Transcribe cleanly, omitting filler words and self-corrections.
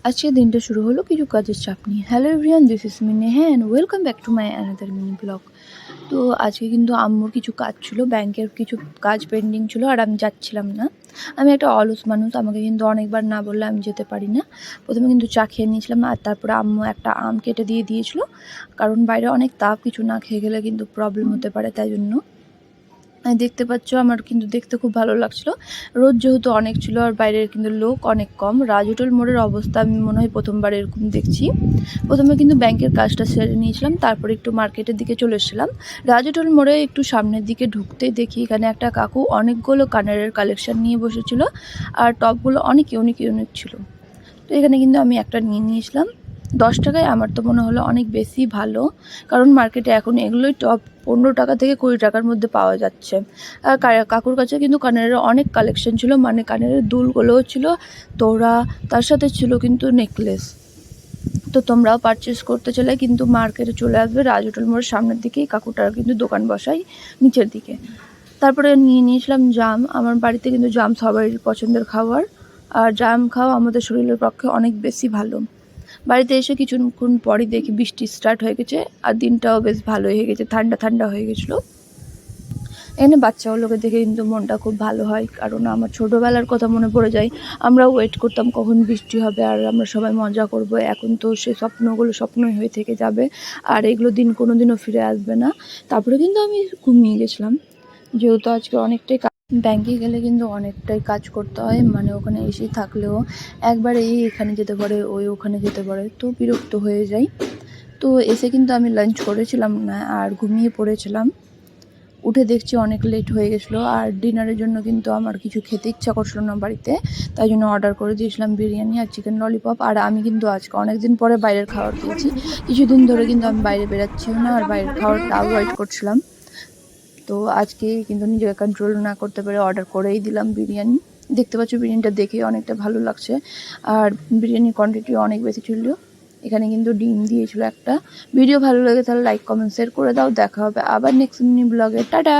আজকের দিনটা শুরু হলো কিছু কাজের চাপ নিয়ে। Hello everyone, this is me Neha and welcome back to my another mini blog. তো আজকে কিন্তু আম্মুর কিছু কাজ ছিল, ব্যাংকের কিছু কাজ পেন্ডিং ছিল আর আমি যাচ্ছিলাম না। আমি একটা অলস মানুষ, আমাকে কিন্তু অনেকবার না বললে আমি যেতে পারি না। প্রথমে কিন্তু চা খেয়ে নিয়েছিলাম আর তারপরে আম্মু একটা আম কেটে দিয়ে দিয়েছিল, কারণ বাইরে অনেক তাপ, কিছু না খেয়ে গেলে কিন্তু প্রবলেম হতে পারে, তাই জন্য। দেখতে পাচ্ছ আমার কিন্তু দেখতে খুব ভালো লাগছিল। রোদ যেহেতু অনেক ছিল আর বাইরের কিন্তু লোক অনেক কম। রাজ হোটেল মোড়ের অবস্থা আমি মনে হয় প্রথমবার এরকম দেখছি। প্রথমে কিন্তু ব্যাংকের কাজটা সেরে নিয়েছিলাম, তারপরে একটু মার্কেটের দিকে চলে এসেছিলাম। রাজ হোটেল মোড়ে একটু সামনের দিকে ঢুকতেই দেখি এখানে একটা কাকু অনেকগুলো কানেরের কালেকশন নিয়ে বসেছিল আর টপগুলো অনেক ইউনিক ইউনিক ছিল। তো এখানে কিন্তু আমি একটা নিয়ে নিয়েছিলাম 10 টাকায়। আমার তো মনে হলো অনেক বেশি ভালো, কারণ মার্কেটে এখন এগুলোই টপ 15 টাকা থেকে 20 টাকার মধ্যে পাওয়া যাচ্ছে। আর কাকুর কাছে কিন্তু কানের অনেক কালেকশন ছিল, মানে কানের দুলগুলোও ছিল, তোড়া, তার সাথে ছিল কিন্তু নেকলেস। তো তোমরাও পারচেস করতে চলে কিন্তু মার্কেটে চলে আসবে, রাজ হোটেল মোড়ের সামনের দিকেই কাকুটার কিন্তু দোকান বসাই নিচের দিকে। তারপরে নিয়ে নিয়েছিলাম জাম। আমার বাড়িতে কিন্তু জাম সবারই পছন্দের খাবার, আর জাম খাওয়া আমাদের শরীরের পক্ষে অনেক বেশি ভালো। বাড়িতে এসে কিছুক্ষণ পরই দেখি বৃষ্টি স্টার্ট হয়ে গেছে আর দিনটাও বেশ ভালো হয়ে গেছে, ঠান্ডা ঠান্ডা হয়ে গেছিলো। এখানে বাচ্চাগুলোকে দেখে কিন্তু মনটা খুব ভালো হয়, কারণ আমার ছোটোবেলার কথা মনে পড়ে যায়। আমরা ওয়েট করতাম কখন বৃষ্টি হবে আর আমরা সবাই মজা করব। এখন তো সে স্বপ্নগুলো স্বপ্নই হয়ে থেকে যাবে আর এগুলো দিন কোনো দিনও ফিরে আসবে না। তারপরে কিন্তু আমি ঘুমিয়ে গেছিলাম, যেহেতু আজকে অনেকটাই ব্যাংকে গেলে কিন্তু অনেকটাই কাজ করতে হয়, মানে ওখানে এসে থাকলেও একবার এখানে যেতে পারে, ওখানে যেতে পারে, তো বিরক্ত হয়ে যায়। তো এসে কিন্তু আমি লাঞ্চ করেছিলাম না আর ঘুমিয়ে পড়েছিলাম। উঠে দেখছি অনেক লেট হয়ে গেছিলো আর ডিনারের জন্য কিন্তু আমার কিছু খেতে ইচ্ছা করছিল না বাড়িতে, তাই জন্য অর্ডার করে দিয়েছিলাম বিরিয়ানি আর চিকেন ললিপপ। আর আমি কিন্তু আজকে অনেকদিন পরে বাইরের খাবার খেয়েছি, কিছুদিন ধরে কিন্তু আমি বাইরে বেরাচ্ছিও না আর বাইরের খাবারটা অ্যাভয়েড করছিলাম। তো আজকে কিন্তু নিজেকে কন্ট্রোল না করতে পেরে অর্ডার করেই দিলাম বিরিয়ানি। দেখতে পাচ্ছ বিরিয়ানিটা দেখে অনেকটা ভালো লাগছে আর বিরিয়ানির কোয়ান্টিটি অনেক বেশি ছিল। এখানে কিন্তু ডিম দিয়েছিল একটা। ভিডিও ভালো লাগে তাহলে লাইক কমেন্ট শেয়ার করে দাও। দেখা হবে আবার নেক্সট মিনি ব্লগে। টাটা।